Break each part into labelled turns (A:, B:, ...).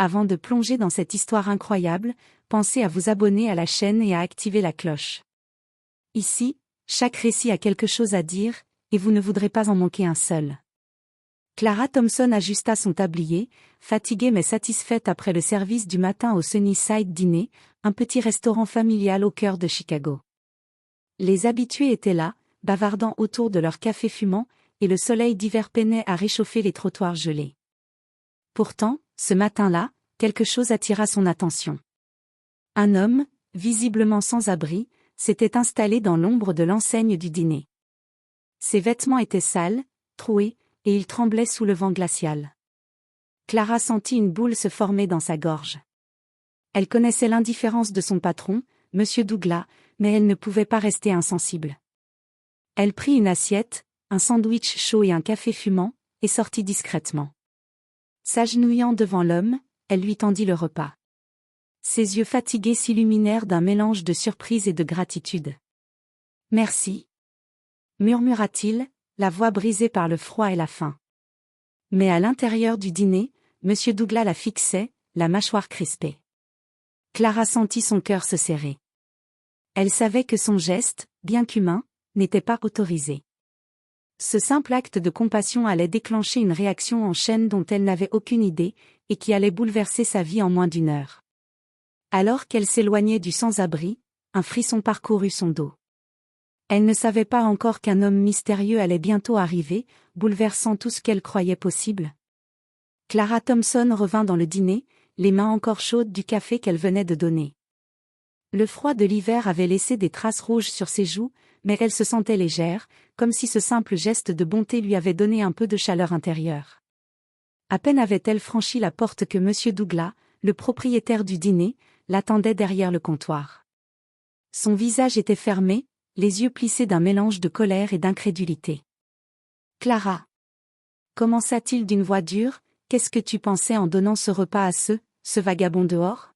A: Avant de plonger dans cette histoire incroyable, pensez à vous abonner à la chaîne et à activer la cloche. Ici, chaque récit a quelque chose à dire, et vous ne voudrez pas en manquer un seul. Clara Thompson ajusta son tablier, fatiguée mais satisfaite après le service du matin au Sunnyside Diner, un petit restaurant familial au cœur de Chicago. Les habitués étaient là, bavardant autour de leur café fumant, et le soleil d'hiver peinait à réchauffer les trottoirs gelés. Pourtant, ce matin-là, quelque chose attira son attention. Un homme, visiblement sans abri, s'était installé dans l'ombre de l'enseigne du dîner. Ses vêtements étaient sales, troués, et il tremblait sous le vent glacial. Clara sentit une boule se former dans sa gorge. Elle connaissait l'indifférence de son patron, M. Douglas, mais elle ne pouvait pas rester insensible. Elle prit une assiette, un sandwich chaud et un café fumant, et sortit discrètement. S'agenouillant devant l'homme, elle lui tendit le repas. Ses yeux fatigués s'illuminèrent d'un mélange de surprise et de gratitude. « Merci » murmura-t-il, la voix brisée par le froid et la faim. Mais à l'intérieur du dîner, M. Douglas la fixait, la mâchoire crispée. Clara sentit son cœur se serrer. Elle savait que son geste, bien qu'humain, n'était pas autorisé. Ce simple acte de compassion allait déclencher une réaction en chaîne dont elle n'avait aucune idée, et qui allait bouleverser sa vie en moins d'une heure. Alors qu'elle s'éloignait du sans-abri, un frisson parcourut son dos. Elle ne savait pas encore qu'un homme mystérieux allait bientôt arriver, bouleversant tout ce qu'elle croyait possible. Clara Thompson revint dans le dîner, les mains encore chaudes du café qu'elle venait de donner. Le froid de l'hiver avait laissé des traces rouges sur ses joues, mais elle se sentait légère, comme si ce simple geste de bonté lui avait donné un peu de chaleur intérieure. À peine avait-elle franchi la porte que M. Douglas, le propriétaire du dîner, l'attendait derrière le comptoir. Son visage était fermé, les yeux plissés d'un mélange de colère et d'incrédulité. « Clara » commença-t-il d'une voix dure, « qu'est-ce que tu pensais en donnant ce repas à ce vagabond dehors ?»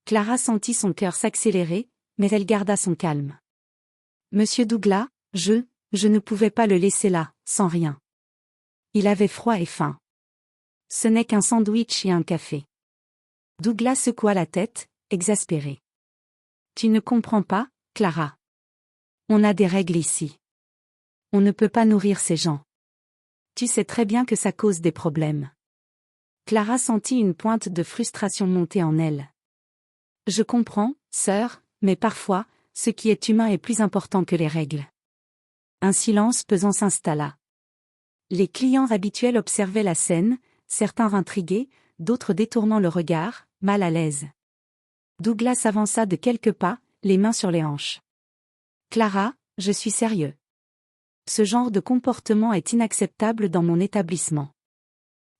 A: Clara sentit son cœur s'accélérer, mais elle garda son calme. « Monsieur Douglas, je ne pouvais pas le laisser là, sans rien. Il avait froid et faim. Ce n'est qu'un sandwich et un café. » Douglas secoua la tête, exaspéré. « Tu ne comprends pas, Clara. On a des règles ici. On ne peut pas nourrir ces gens. Tu sais très bien que ça cause des problèmes. » Clara sentit une pointe de frustration monter en elle. « Je comprends, sœur, mais parfois, ce qui est humain est plus important que les règles. » Un silence pesant s'installa. Les clients habituels observaient la scène, certains intrigués, d'autres détournant le regard, mal à l'aise. Douglas s'avança de quelques pas, les mains sur les hanches. « Clara, je suis sérieux. Ce genre de comportement est inacceptable dans mon établissement.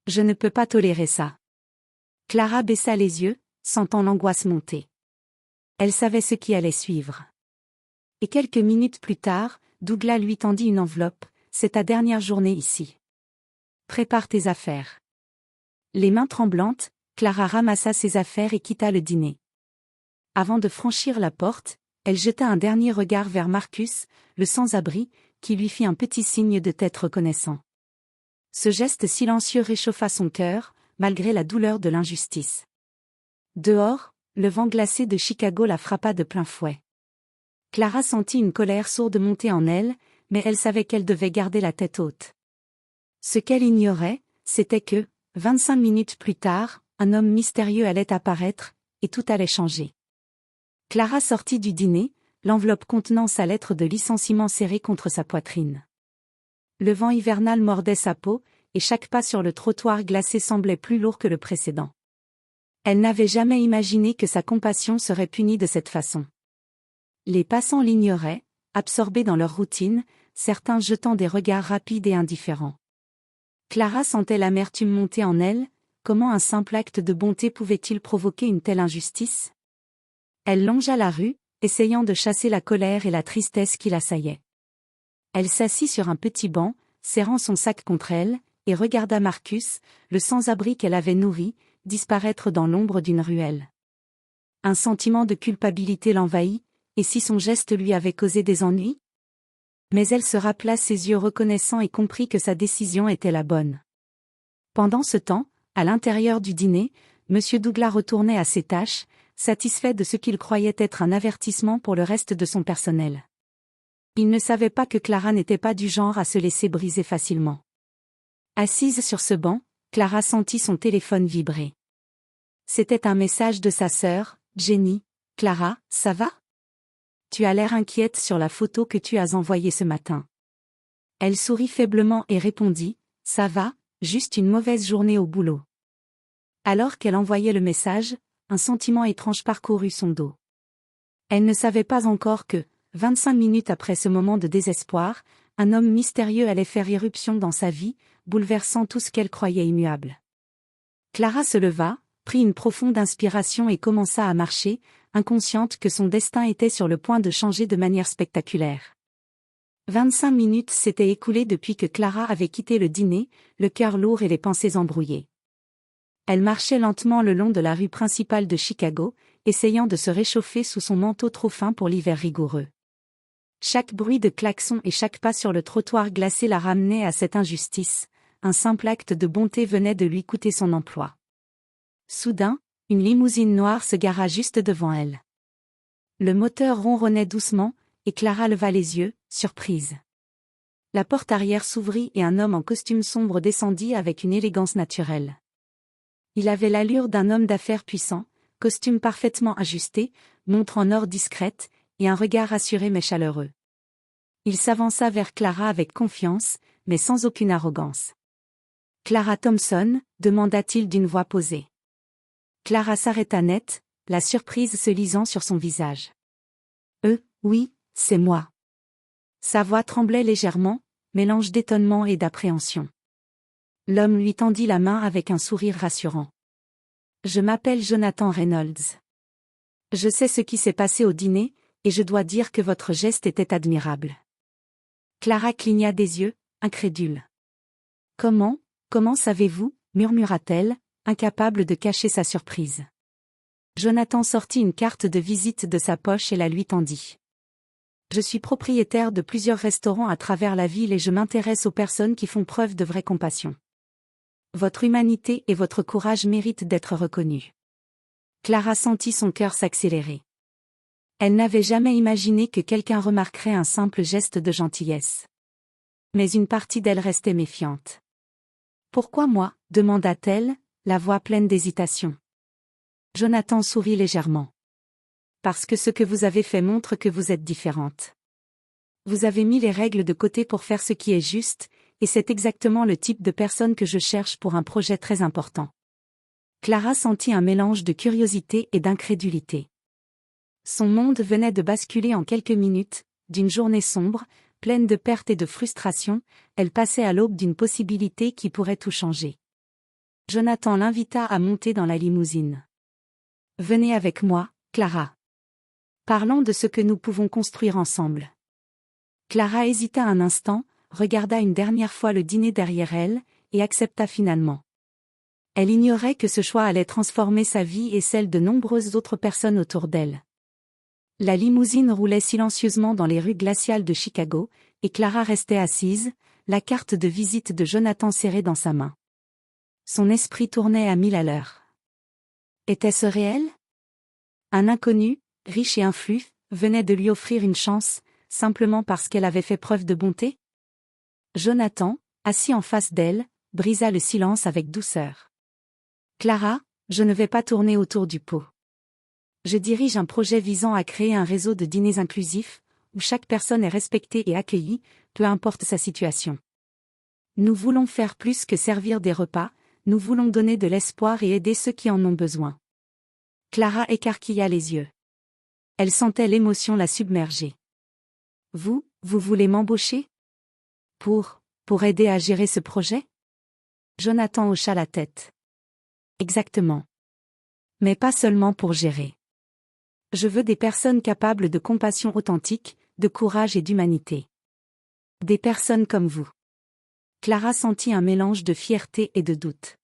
A: Je ne peux pas tolérer ça. » Clara baissa les yeux, sentant l'angoisse monter. Elle savait ce qui allait suivre. Et quelques minutes plus tard, Douglas lui tendit une enveloppe, « C'est ta dernière journée ici. Prépare tes affaires. » Les mains tremblantes, Clara ramassa ses affaires et quitta le dîner. Avant de franchir la porte, elle jeta un dernier regard vers Marcus, le sans-abri, qui lui fit un petit signe de tête reconnaissant. Ce geste silencieux réchauffa son cœur, malgré la douleur de l'injustice. Dehors, le vent glacé de Chicago la frappa de plein fouet. Clara sentit une colère sourde monter en elle, mais elle savait qu'elle devait garder la tête haute. Ce qu'elle ignorait, c'était que, 25 minutes plus tard, un homme mystérieux allait apparaître, et tout allait changer. Clara sortit du dîner, l'enveloppe contenant sa lettre de licenciement serrée contre sa poitrine. Le vent hivernal mordait sa peau, et chaque pas sur le trottoir glacé semblait plus lourd que le précédent. Elle n'avait jamais imaginé que sa compassion serait punie de cette façon. Les passants l'ignoraient, absorbés dans leur routine, certains jetant des regards rapides et indifférents. Clara sentait l'amertume monter en elle, comment un simple acte de bonté pouvait-il provoquer une telle injustice ? Elle longea la rue, essayant de chasser la colère et la tristesse qui l'assaillaient. Elle s'assit sur un petit banc, serrant son sac contre elle, et regarda Marcus, le sans-abri qu'elle avait nourri, disparaître dans l'ombre d'une ruelle. Un sentiment de culpabilité l'envahit, et si son geste lui avait causé des ennuis ? Mais elle se rappela ses yeux reconnaissants et comprit que sa décision était la bonne. Pendant ce temps, à l'intérieur du dîner, Monsieur Douglas retournait à ses tâches, satisfait de ce qu'il croyait être un avertissement pour le reste de son personnel. Il ne savait pas que Clara n'était pas du genre à se laisser briser facilement. Assise sur ce banc, Clara sentit son téléphone vibrer. C'était un message de sa sœur, Jenny. « Clara, ça va? Tu as l'air inquiète sur la photo que tu as envoyée ce matin. » Elle sourit faiblement et répondit, « Ça va, juste une mauvaise journée au boulot. » Alors qu'elle envoyait le message, un sentiment étrange parcourut son dos. Elle ne savait pas encore que, 25 minutes après ce moment de désespoir, un homme mystérieux allait faire irruption dans sa vie, bouleversant tout ce qu'elle croyait immuable. Clara se leva, prit une profonde inspiration et commença à marcher, inconsciente que son destin était sur le point de changer de manière spectaculaire. 25 minutes s'étaient écoulées depuis que Clara avait quitté le dîner, le cœur lourd et les pensées embrouillées. Elle marchait lentement le long de la rue principale de Chicago, essayant de se réchauffer sous son manteau trop fin pour l'hiver rigoureux. Chaque bruit de klaxon et chaque pas sur le trottoir glacé la ramenait à cette injustice, un simple acte de bonté venait de lui coûter son emploi. Soudain, une limousine noire se gara juste devant elle. Le moteur ronronnait doucement, et Clara leva les yeux, surprise. La porte arrière s'ouvrit et un homme en costume sombre descendit avec une élégance naturelle. Il avait l'allure d'un homme d'affaires puissant, costume parfaitement ajusté, montre en or discrète, et un regard assuré mais chaleureux. Il s'avança vers Clara avec confiance, mais sans aucune arrogance. « Clara Thompson » demanda-t-il d'une voix posée. Clara s'arrêta net, la surprise se lisant sur son visage. « Oui, c'est moi. » Sa voix tremblait légèrement, mélange d'étonnement et d'appréhension. L'homme lui tendit la main avec un sourire rassurant. « Je m'appelle Jonathan Reynolds. Je sais ce qui s'est passé au dîner, et je dois dire que votre geste était admirable. » Clara cligna des yeux, incrédule. « Comment savez-vous » murmura-t-elle, incapable de cacher sa surprise. Jonathan sortit une carte de visite de sa poche et la lui tendit. « Je suis propriétaire de plusieurs restaurants à travers la ville et je m'intéresse aux personnes qui font preuve de vraie compassion. Votre humanité et votre courage méritent d'être reconnus. » Clara sentit son cœur s'accélérer. Elle n'avait jamais imaginé que quelqu'un remarquerait un simple geste de gentillesse. Mais une partie d'elle restait méfiante. « Pourquoi moi » demanda-t-elle, la voix pleine d'hésitation. Jonathan sourit légèrement. « Parce que ce que vous avez fait montre que vous êtes différente. Vous avez mis les règles de côté pour faire ce qui est juste, et c'est exactement le type de personne que je cherche pour un projet très important. » Clara sentit un mélange de curiosité et d'incrédulité. Son monde venait de basculer en quelques minutes, d'une journée sombre, pleine de pertes et de frustration, elle passait à l'aube d'une possibilité qui pourrait tout changer. Jonathan l'invita à monter dans la limousine. « Venez avec moi, Clara. Parlons de ce que nous pouvons construire ensemble. » Clara hésita un instant, regarda une dernière fois le dîner derrière elle, et accepta finalement. Elle ignorait que ce choix allait transformer sa vie et celle de nombreuses autres personnes autour d'elle. La limousine roulait silencieusement dans les rues glaciales de Chicago, et Clara restait assise, la carte de visite de Jonathan serrée dans sa main. Son esprit tournait à 1000 à l'heure. Était-ce réel? Un inconnu, riche et influent, venait de lui offrir une chance, simplement parce qu'elle avait fait preuve de bonté? Jonathan, assis en face d'elle, brisa le silence avec douceur. « Clara, je ne vais pas tourner autour du pot. Je dirige un projet visant à créer un réseau de dîners inclusifs, où chaque personne est respectée et accueillie, peu importe sa situation. Nous voulons faire plus que servir des repas, nous voulons donner de l'espoir et aider ceux qui en ont besoin. » Clara écarquilla les yeux. Elle sentait l'émotion la submerger. « Vous voulez m'embaucher? Pour aider à gérer ce projet? » Jonathan hocha la tête. « Exactement. Mais pas seulement pour gérer. Je veux des personnes capables de compassion authentique, de courage et d'humanité. Des personnes comme vous. » Clara sentit un mélange de fierté et de doute.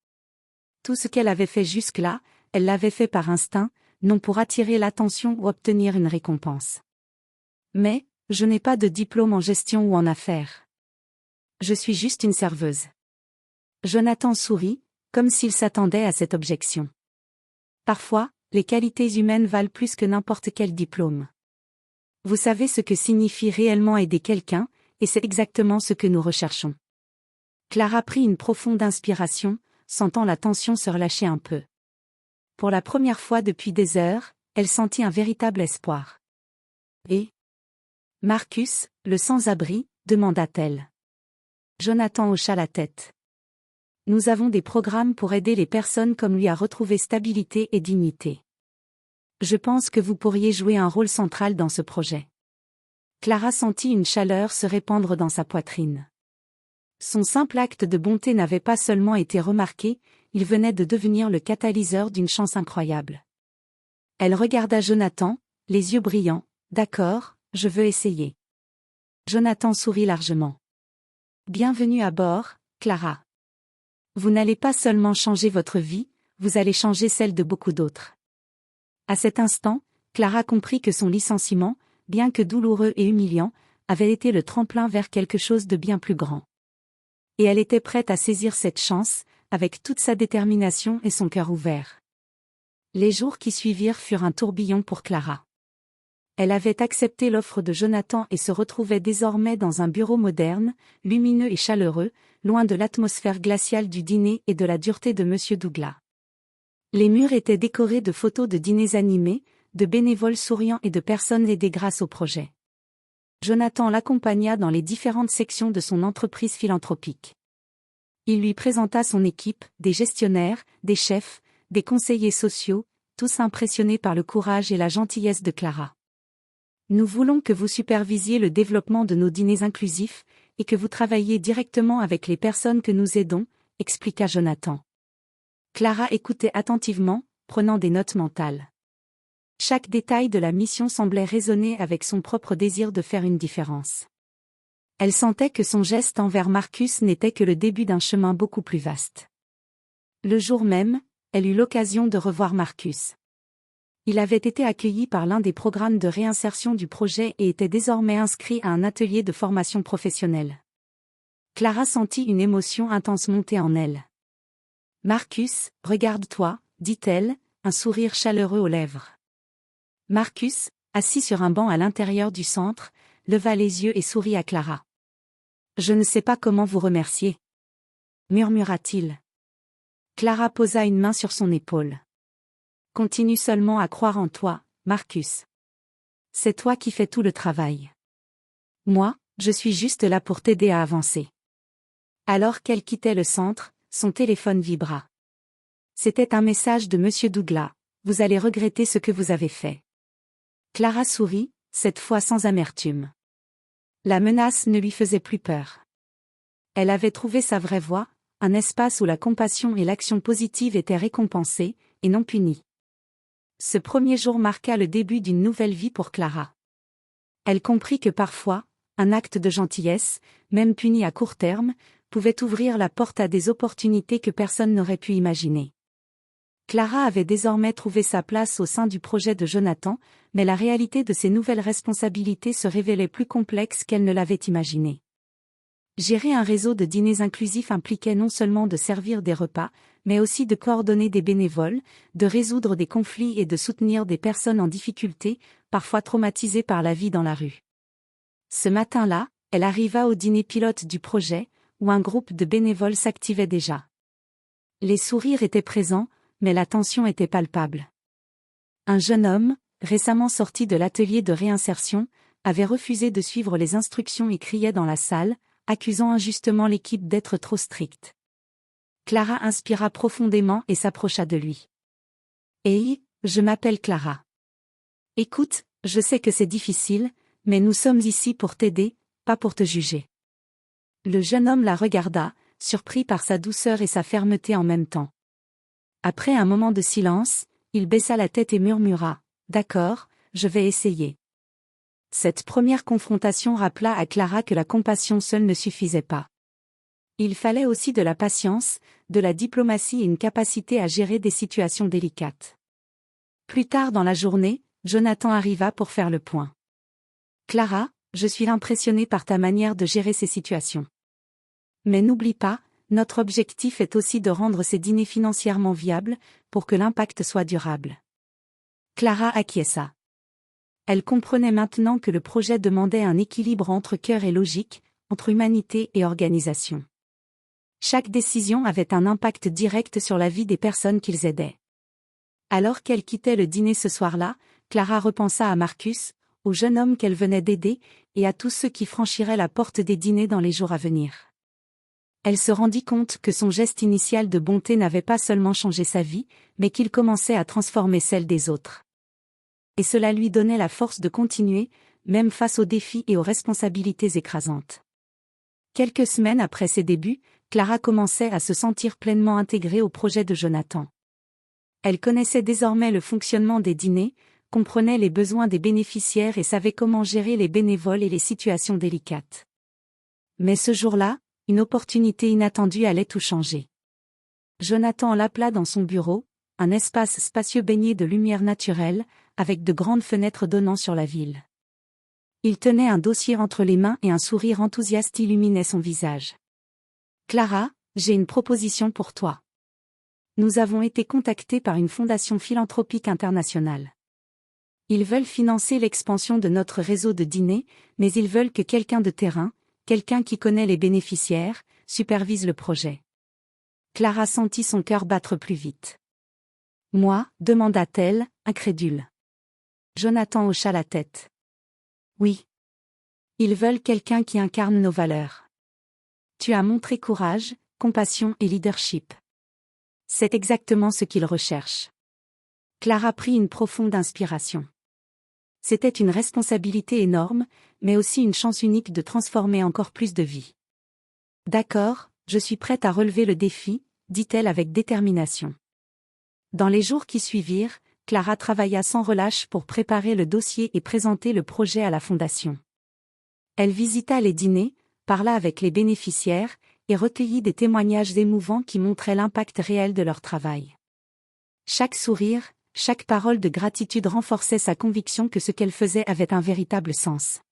A: Tout ce qu'elle avait fait jusque-là, elle l'avait fait par instinct, non pour attirer l'attention ou obtenir une récompense. « Mais, je n'ai pas de diplôme en gestion ou en affaires. Je suis juste une serveuse. » Jonathan sourit, comme s'il s'attendait à cette objection. Parfois, les qualités humaines valent plus que n'importe quel diplôme. Vous savez ce que signifie réellement aider quelqu'un, et c'est exactement ce que nous recherchons. Clara prit une profonde inspiration, sentant la tension se relâcher un peu. Pour la première fois depuis des heures, elle sentit un véritable espoir. Et Marcus, le sans-abri, demanda-t-elle. Jonathan hocha la tête. Nous avons des programmes pour aider les personnes comme lui à retrouver stabilité et dignité. Je pense que vous pourriez jouer un rôle central dans ce projet. Clara sentit une chaleur se répandre dans sa poitrine. Son simple acte de bonté n'avait pas seulement été remarqué, il venait de devenir le catalyseur d'une chance incroyable. Elle regarda Jonathan, les yeux brillants. « D'accord, je veux essayer. » Jonathan sourit largement. « Bienvenue à bord, Clara. Vous n'allez pas seulement changer votre vie, vous allez changer celle de beaucoup d'autres. » À cet instant, Clara comprit que son licenciement, bien que douloureux et humiliant, avait été le tremplin vers quelque chose de bien plus grand. Et elle était prête à saisir cette chance, avec toute sa détermination et son cœur ouvert. Les jours qui suivirent furent un tourbillon pour Clara. Elle avait accepté l'offre de Jonathan et se retrouvait désormais dans un bureau moderne, lumineux et chaleureux, loin de l'atmosphère glaciale du dîner et de la dureté de M. Douglas. Les murs étaient décorés de photos de dîners animés, de bénévoles souriants et de personnes aidées grâce au projet. Jonathan l'accompagna dans les différentes sections de son entreprise philanthropique. Il lui présenta son équipe, des gestionnaires, des chefs, des conseillers sociaux, tous impressionnés par le courage et la gentillesse de Clara. Nous voulons que vous supervisiez le développement de nos dîners inclusifs, et que vous travailliez directement avec les personnes que nous aidons, expliqua Jonathan. Clara écoutait attentivement, prenant des notes mentales. Chaque détail de la mission semblait résonner avec son propre désir de faire une différence. Elle sentait que son geste envers Marcus n'était que le début d'un chemin beaucoup plus vaste. Le jour même, elle eut l'occasion de revoir Marcus. Il avait été accueilli par l'un des programmes de réinsertion du projet et était désormais inscrit à un atelier de formation professionnelle. Clara sentit une émotion intense monter en elle. « Marcus, regarde-toi » dit-elle, un sourire chaleureux aux lèvres. Marcus, assis sur un banc à l'intérieur du centre, leva les yeux et sourit à Clara. « Je ne sais pas comment vous remercier. » murmura-t-il. Clara posa une main sur son épaule. « Continue seulement à croire en toi, Marcus. C'est toi qui fais tout le travail. Moi, je suis juste là pour t'aider à avancer. » Alors qu'elle quittait le centre, son téléphone vibra. C'était un message de M. Douglas. « Vous allez regretter ce que vous avez fait. » Clara sourit, cette fois sans amertume. La menace ne lui faisait plus peur. Elle avait trouvé sa vraie voie, un espace où la compassion et l'action positive étaient récompensées, et non punies. Ce premier jour marqua le début d'une nouvelle vie pour Clara. Elle comprit que parfois, un acte de gentillesse, même puni à court terme, pouvait ouvrir la porte à des opportunités que personne n'aurait pu imaginer. Clara avait désormais trouvé sa place au sein du projet de Jonathan, mais la réalité de ses nouvelles responsabilités se révélait plus complexe qu'elle ne l'avait imaginé. Gérer un réseau de dîners inclusifs impliquait non seulement de servir des repas, mais aussi de coordonner des bénévoles, de résoudre des conflits et de soutenir des personnes en difficulté, parfois traumatisées par la vie dans la rue. Ce matin-là, elle arriva au dîner pilote du projet, où un groupe de bénévoles s'activait déjà. Les sourires étaient présents, mais la tension était palpable. Un jeune homme, récemment sorti de l'atelier de réinsertion, avait refusé de suivre les instructions et criait dans la salle, accusant injustement l'équipe d'être trop stricte. Clara inspira profondément et s'approcha de lui. « Hey, je m'appelle Clara. Écoute, je sais que c'est difficile, mais nous sommes ici pour t'aider, pas pour te juger. » Le jeune homme la regarda, surpris par sa douceur et sa fermeté en même temps. Après un moment de silence, il baissa la tête et murmura « D'accord, je vais essayer. » Cette première confrontation rappela à Clara que la compassion seule ne suffisait pas. Il fallait aussi de la patience, de la diplomatie et une capacité à gérer des situations délicates. Plus tard dans la journée, Jonathan arriva pour faire le point. « Clara, je suis impressionné par ta manière de gérer ces situations. Mais n'oublie pas, notre objectif est aussi de rendre ces dîners financièrement viables, pour que l'impact soit durable. Clara acquiesça. Elle comprenait maintenant que le projet demandait un équilibre entre cœur et logique, entre humanité et organisation. Chaque décision avait un impact direct sur la vie des personnes qu'ils aidaient. Alors qu'elle quittait le dîner ce soir-là, Clara repensa à Marcus, au jeune homme qu'elle venait d'aider, et à tous ceux qui franchiraient la porte des dîners dans les jours à venir. Elle se rendit compte que son geste initial de bonté n'avait pas seulement changé sa vie, mais qu'il commençait à transformer celle des autres. Et cela lui donnait la force de continuer, même face aux défis et aux responsabilités écrasantes. Quelques semaines après ses débuts, Clara commençait à se sentir pleinement intégrée au projet de Jonathan. Elle connaissait désormais le fonctionnement des dîners, comprenait les besoins des bénéficiaires et savait comment gérer les bénévoles et les situations délicates. Mais ce jour-là, une opportunité inattendue allait tout changer. Jonathan l'appela dans son bureau, un espace spacieux baigné de lumière naturelle, avec de grandes fenêtres donnant sur la ville. Il tenait un dossier entre les mains et un sourire enthousiaste illuminait son visage. « Clara, j'ai une proposition pour toi. Nous avons été contactés par une fondation philanthropique internationale. Ils veulent financer l'expansion de notre réseau de dîners, mais ils veulent que quelqu'un de terrain, quelqu'un qui connaît les bénéficiaires, supervise le projet. » Clara sentit son cœur battre plus vite. « Moi » demanda-t-elle, incrédule. Jonathan hocha la tête. « Oui. Ils veulent quelqu'un qui incarne nos valeurs. Tu as montré courage, compassion et leadership. C'est exactement ce qu'ils recherchent. » Clara prit une profonde inspiration. C'était une responsabilité énorme, mais aussi une chance unique de transformer encore plus de vies. « D'accord, je suis prête à relever le défi, » dit-elle avec détermination. Dans les jours qui suivirent, Clara travailla sans relâche pour préparer le dossier et présenter le projet à la fondation. Elle visita les dîners, parla avec les bénéficiaires, et recueillit des témoignages émouvants qui montraient l'impact réel de leur travail. Chaque sourire, chaque parole de gratitude renforçait sa conviction que ce qu'elle faisait avait un véritable sens.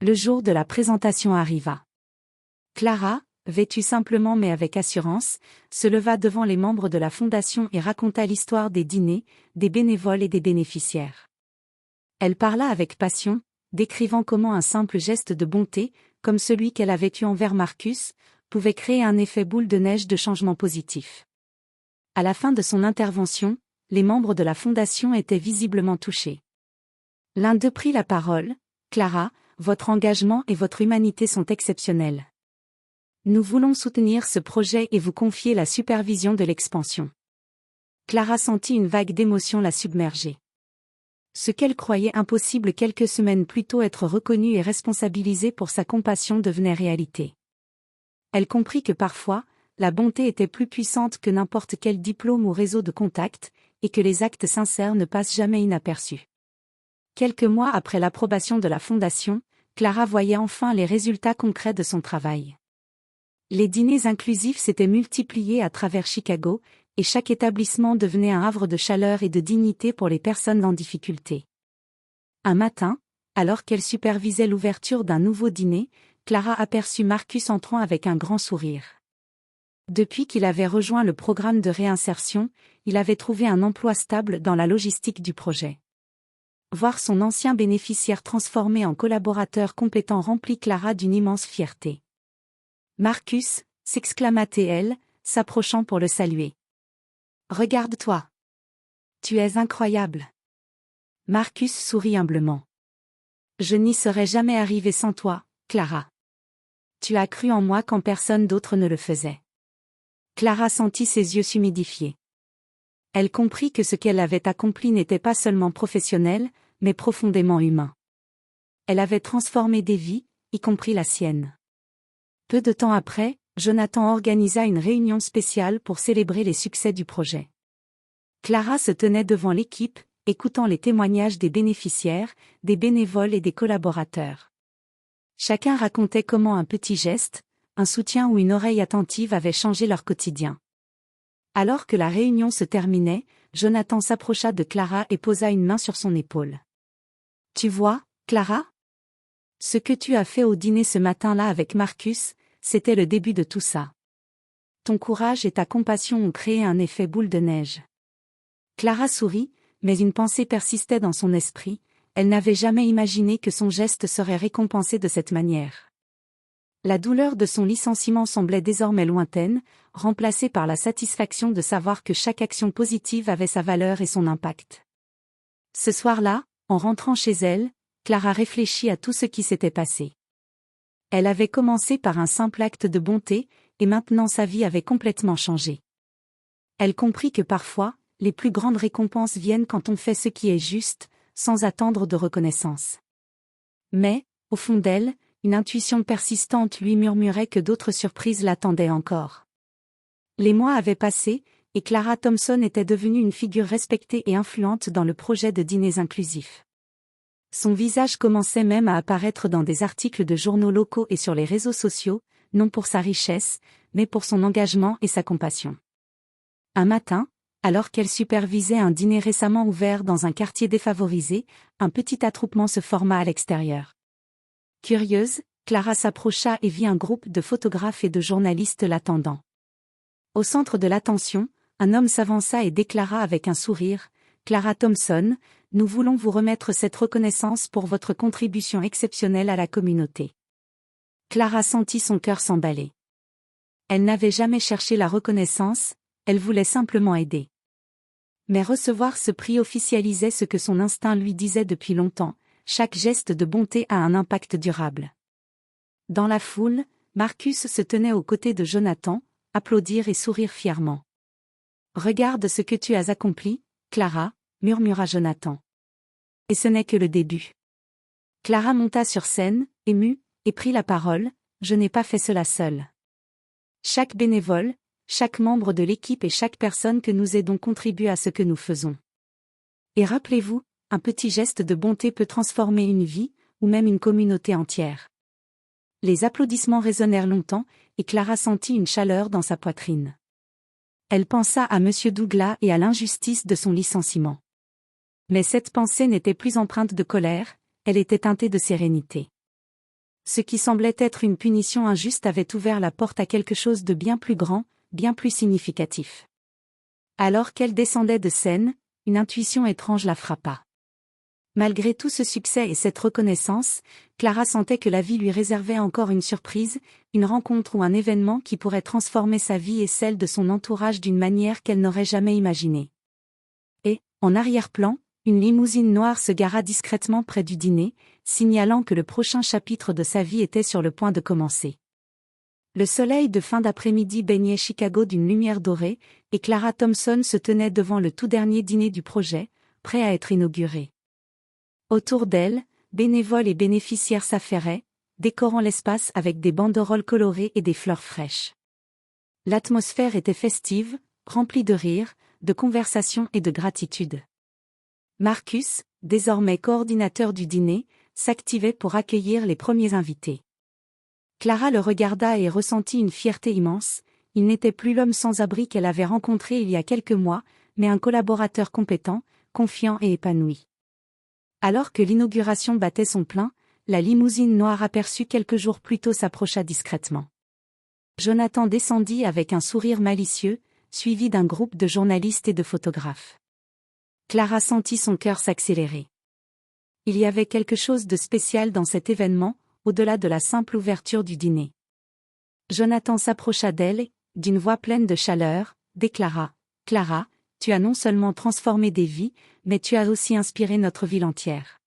A: Le jour de la présentation arriva. Clara, vêtue simplement mais avec assurance, se leva devant les membres de la fondation et raconta l'histoire des dîners, des bénévoles et des bénéficiaires. Elle parla avec passion, décrivant comment un simple geste de bonté, comme celui qu'elle avait eu envers Marcus, pouvait créer un effet boule de neige de changement positif. À la fin de son intervention, les membres de la fondation étaient visiblement touchés. L'un d'eux prit la parole. « Clara, votre engagement et votre humanité sont exceptionnels. Nous voulons soutenir ce projet et vous confier la supervision de l'expansion. » Clara sentit une vague d'émotion la submerger. Ce qu'elle croyait impossible quelques semaines plus tôt, être reconnue et responsabilisée pour sa compassion, devenait réalité. Elle comprit que parfois, la bonté était plus puissante que n'importe quel diplôme ou réseau de contacts, et que les actes sincères ne passent jamais inaperçus. Quelques mois après l'approbation de la fondation, Clara voyait enfin les résultats concrets de son travail. Les dîners inclusifs s'étaient multipliés à travers Chicago, et chaque établissement devenait un havre de chaleur et de dignité pour les personnes en difficulté. Un matin, alors qu'elle supervisait l'ouverture d'un nouveau dîner, Clara aperçut Marcus entrant avec un grand sourire. Depuis qu'il avait rejoint le programme de réinsertion, il avait trouvé un emploi stable dans la logistique du projet. Voir son ancien bénéficiaire transformé en collaborateur compétent remplit Clara d'une immense fierté. « Marcus » s'exclama-t-elle, s'approchant pour le saluer. « Regarde-toi. Tu es incroyable. » Marcus sourit humblement. « Je n'y serais jamais arrivé sans toi, Clara. Tu as cru en moi quand personne d'autre ne le faisait. » Clara sentit ses yeux s'humidifier. Elle comprit que ce qu'elle avait accompli n'était pas seulement professionnel, mais profondément humain. Elle avait transformé des vies, y compris la sienne. Peu de temps après, Jonathan organisa une réunion spéciale pour célébrer les succès du projet. Clara se tenait devant l'équipe, écoutant les témoignages des bénéficiaires, des bénévoles et des collaborateurs. Chacun racontait comment un petit geste, un soutien ou une oreille attentive avait changé leur quotidien. Alors que la réunion se terminait, Jonathan s'approcha de Clara et posa une main sur son épaule. « Tu vois, Clara ? Ce que tu as fait au dîner ce matin-là avec Marcus, c'était le début de tout ça. Ton courage et ta compassion ont créé un effet boule de neige. Clara sourit, mais une pensée persistait dans son esprit, elle n'avait jamais imaginé que son geste serait récompensé de cette manière. La douleur de son licenciement semblait désormais lointaine, remplacée par la satisfaction de savoir que chaque action positive avait sa valeur et son impact. Ce soir-là, en rentrant chez elle, Clara réfléchit à tout ce qui s'était passé. Elle avait commencé par un simple acte de bonté, et maintenant sa vie avait complètement changé. Elle comprit que parfois, les plus grandes récompenses viennent quand on fait ce qui est juste, sans attendre de reconnaissance. Mais, au fond d'elle, une intuition persistante lui murmurait que d'autres surprises l'attendaient encore. Les mois avaient passé, et Clara Thompson était devenue une figure respectée et influente dans le projet de dîners inclusifs. Son visage commençait même à apparaître dans des articles de journaux locaux et sur les réseaux sociaux, non pour sa richesse, mais pour son engagement et sa compassion. Un matin, alors qu'elle supervisait un dîner récemment ouvert dans un quartier défavorisé, un petit attroupement se forma à l'extérieur. Curieuse, Clara s'approcha et vit un groupe de photographes et de journalistes l'attendant. Au centre de l'attention, un homme s'avança et déclara avec un sourire, « Clara Thompson, nous voulons vous remettre cette reconnaissance pour votre contribution exceptionnelle à la communauté. » Clara sentit son cœur s'emballer. Elle n'avait jamais cherché la reconnaissance, elle voulait simplement aider. Mais recevoir ce prix officialisait ce que son instinct lui disait depuis longtemps, chaque geste de bonté a un impact durable. Dans la foule, Marcus se tenait aux côtés de Jonathan, applaudir et sourire fièrement. « Regarde ce que tu as accompli, Clara, » murmura Jonathan. Et ce n'est que le début. Clara monta sur scène, émue, et prit la parole, « Je n'ai pas fait cela seule. Chaque bénévole, chaque membre de l'équipe et chaque personne que nous aidons contribue à ce que nous faisons. Et rappelez-vous, un petit geste de bonté peut transformer une vie, ou même une communauté entière. » Les applaudissements résonnèrent longtemps, et Clara sentit une chaleur dans sa poitrine. Elle pensa à M. Douglas et à l'injustice de son licenciement. Mais cette pensée n'était plus empreinte de colère, elle était teintée de sérénité. Ce qui semblait être une punition injuste avait ouvert la porte à quelque chose de bien plus grand, bien plus significatif. Alors qu'elle descendait de scène, une intuition étrange la frappa. Malgré tout ce succès et cette reconnaissance, Clara sentait que la vie lui réservait encore une surprise, une rencontre ou un événement qui pourrait transformer sa vie et celle de son entourage d'une manière qu'elle n'aurait jamais imaginée. Et, en arrière-plan, une limousine noire se gara discrètement près du dîner, signalant que le prochain chapitre de sa vie était sur le point de commencer. Le soleil de fin d'après-midi baignait Chicago d'une lumière dorée, et Clara Thompson se tenait devant le tout dernier dîner du projet, prêt à être inauguré. Autour d'elle, bénévoles et bénéficiaires s'affairaient, décorant l'espace avec des banderoles colorées et des fleurs fraîches. L'atmosphère était festive, remplie de rires, de conversations et de gratitude. Marcus, désormais coordinateur du dîner, s'activait pour accueillir les premiers invités. Clara le regarda et ressentit une fierté immense, il n'était plus l'homme sans abri qu'elle avait rencontré il y a quelques mois, mais un collaborateur compétent, confiant et épanoui. Alors que l'inauguration battait son plein, la limousine noire aperçue quelques jours plus tôt s'approcha discrètement. Jonathan descendit avec un sourire malicieux, suivi d'un groupe de journalistes et de photographes. Clara sentit son cœur s'accélérer. Il y avait quelque chose de spécial dans cet événement, au-delà de la simple ouverture du dîner. Jonathan s'approcha d'elle et, d'une voix pleine de chaleur, déclara « Clara, tu as non seulement transformé des vies, mais tu as aussi inspiré notre ville entière.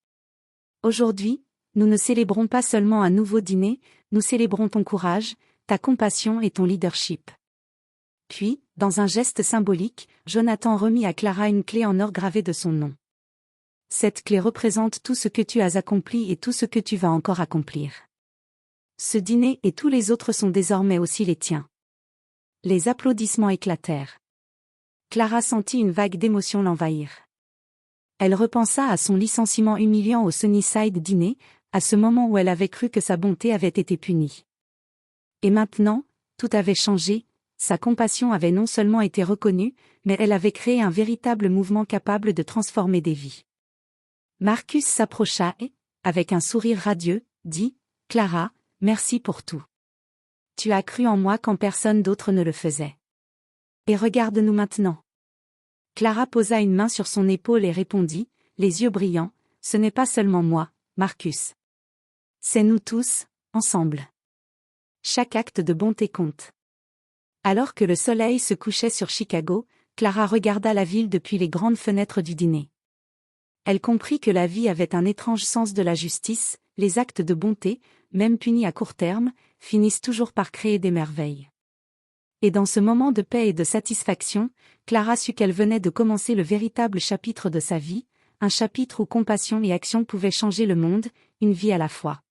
A: Aujourd'hui, nous ne célébrons pas seulement un nouveau dîner, nous célébrons ton courage, ta compassion et ton leadership. » Puis, dans un geste symbolique, Jonathan remit à Clara une clé en or gravée de son nom. Cette clé représente tout ce que tu as accompli et tout ce que tu vas encore accomplir. Ce dîner et tous les autres sont désormais aussi les tiens. Les applaudissements éclatèrent. Clara sentit une vague d'émotion l'envahir. Elle repensa à son licenciement humiliant au Sunnyside Dîner, à ce moment où elle avait cru que sa bonté avait été punie. Et maintenant, tout avait changé, sa compassion avait non seulement été reconnue, mais elle avait créé un véritable mouvement capable de transformer des vies. Marcus s'approcha et, avec un sourire radieux, dit « Clara, merci pour tout. Tu as cru en moi quand personne d'autre ne le faisait. Et regarde-nous maintenant. » Clara posa une main sur son épaule et répondit, les yeux brillants, ce n'est pas seulement moi, Marcus. C'est nous tous, ensemble. Chaque acte de bonté compte. Alors que le soleil se couchait sur Chicago, Clara regarda la ville depuis les grandes fenêtres du dîner. Elle comprit que la vie avait un étrange sens de la justice, les actes de bonté, même punis à court terme, finissent toujours par créer des merveilles. Et dans ce moment de paix et de satisfaction, Clara sut qu'elle venait de commencer le véritable chapitre de sa vie, un chapitre où compassion et action pouvaient changer le monde, une vie à la fois.